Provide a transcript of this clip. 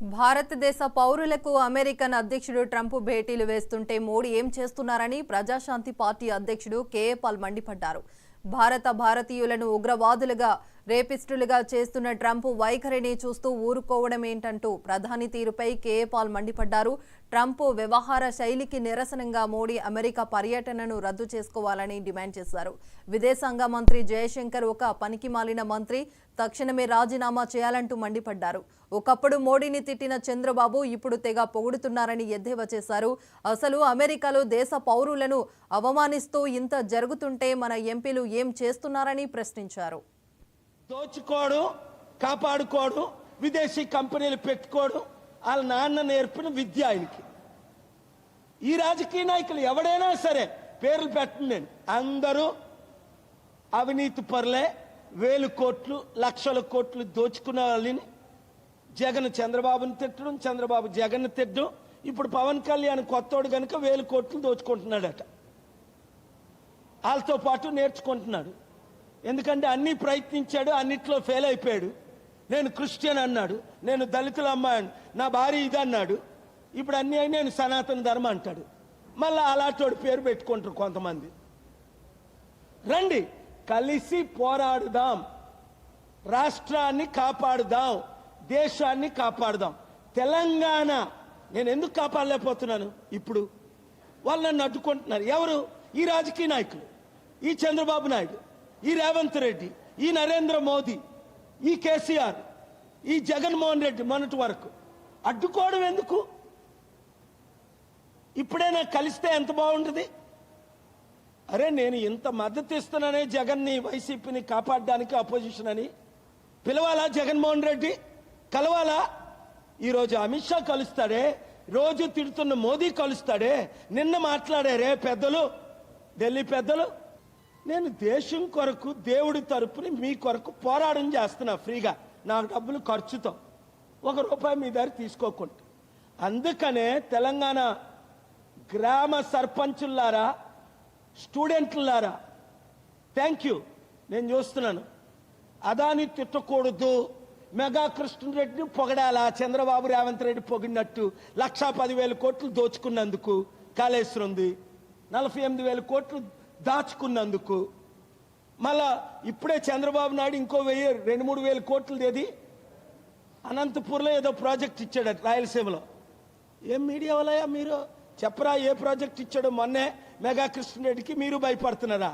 భారతదేశ పౌరులకు అమెరికన్ అధ్యక్షుడు ట్రంప్ భేటీలు వేస్తుంటే మోడీ ఏం చేస్తున్నారని ప్రజాశాంతి పార్టీ అధ్యక్షుడు కేఏ పాల్ మండిపడ్డారు. భారతీయులను ఉగ్రవాదులుగా రేపిస్టులుగా చేస్తున్న ట్రంప్ వైఖరిని చూస్తూ ఊరుకోవడమేంటంటూ ప్రధాని తీరుపై కేఏ పాల్ మండిపడ్డారు. ట్రంప్ వ్యవహార శైలికి నిరసనంగా మోడీ అమెరికా పర్యటనను రద్దు చేసుకోవాలని డిమాండ్ చేశారు. విదేశాంగ మంత్రి జయశంకర్ ఒక పనికిమాలిన మంత్రి, తక్షణమే రాజీనామా చేయాలంటూ మండిపడ్డారు. ఒకప్పుడు మోడీని తిట్టిన చంద్రబాబు ఇప్పుడు తెగ పొగుడుతున్నారని ఎద్దేవా చేశారు. అసలు అమెరికాలో దేశ పౌరులను అవమానిస్తూ ఇంత జరుగుతుంటే మన ఎంపీలు ఏం చేస్తున్నారని ప్రశ్నించారు. దోచుకోవడం, కాపాడుకోవడం, విదేశీ కంపెనీలు పెట్టుకోవడం వాళ్ళ నాన్న నేర్పిన విద్య ఆయనకి. ఈ రాజకీయ నాయకులు ఎవడైనా సరే పేర్లు పెట్టండి, అందరూ అవినీతి పరులే. వేలు కోట్లు, లక్షల కోట్లు దోచుకున్న వాళ్ళని జగన్ చంద్రబాబుని తిట్టడం, చంద్రబాబు జగన్ తిట్టడం. ఇప్పుడు పవన్ కళ్యాణ్ కొత్తోడు కనుక 1000 కోట్లు దోచుకుంటున్నాడట. వాళ్ళతో పాటు నేర్చుకుంటున్నాడు. ఎందుకంటే అన్నీ ప్రయత్నించాడు, అన్నిట్లో ఫెయిల్ అయిపోయాడు. నేను క్రిస్టియన్ అన్నాడు, నేను దళితుల అమ్మాయి, నా భార్య ఇది అన్నాడు. ఇప్పుడు అన్నీ అయి నేను సనాతన ధర్మం అంటాడు. మళ్ళీ అలాంటి పేరు పెట్టుకుంటారు కొంతమంది. రండి కలిసి పోరాడుదాం, రాష్ట్రాన్ని కాపాడుదాం, దేశాన్ని కాపాడుదాం. తెలంగాణ నేను ఎందుకు కాపాడలేకపోతున్నాను? ఇప్పుడు వాళ్ళు నన్ను అడ్డుకుంటున్నారు. ఎవరు? ఈ రాజకీయ నాయకులు, ఈ చంద్రబాబు నాయుడు, ఈ రేవంత్ రెడ్డి, ఈ నరేంద్ర మోదీ, ఈ కేసీఆర్, ఈ జగన్మోహన్ రెడ్డి. మొన్నటి వరకు అడ్డుకోవడం ఎందుకు? ఇప్పుడైనా కలిస్తే ఎంత బాగుంటుంది. అరే నేను ఇంత మద్దతు ఇస్తున్నానే జగన్ని, వైసీపీని కాపాడడానికి, అపోజిషన్ అని పిలవాలా? జగన్మోహన్ రెడ్డి కలవాలా? ఈరోజు అమిత్ షా కలుస్తాడే, రోజు తిడుతున్న మోదీ కలుస్తాడే. నిన్న మాట్లాడారే పెద్దలు, ఢిల్లీ పెద్దలు. నేను దేశం కొరకు, దేవుడి తరపుని మీ కొరకు పోరాటం చేస్తున్నా ఫ్రీగా, నా డబ్బులు ఖర్చుతో, ₹1 మీ దగ్గర తీసుకోకుండా. అందుకనే తెలంగాణ గ్రామ సర్పంచులారా, స్టూడెంట్లారా, థ్యాంక్ యూ. నేను చూస్తున్నాను. అదాని తిట్టకూడదు, మెగా కృష్ణరెడ్డిని పొగడాలా, చంద్రబాబు రేవంత్ రెడ్డి పొగిడినట్టు. 1,10,000 కోట్లు దోచుకున్నందుకు కాళేశ్వరం ఉంది, 48,000 కోట్లు దాచుకున్నందుకు. మళ్ళా ఇప్పుడే చంద్రబాబు నాయుడు ఇంకో 2-3 కోట్లు ఏది అనంతపూర్లో ఏదో ప్రాజెక్ట్ ఇచ్చాడు రాయలసీమలో. ఏం మీడియా వాళ్ళయా మీరు? చెప్పరా ఏ ప్రాజెక్ట్ ఇచ్చాడో? మొన్నే మెగా కృష్ణరెడ్డికి మీరు భయపడుతున్నారా?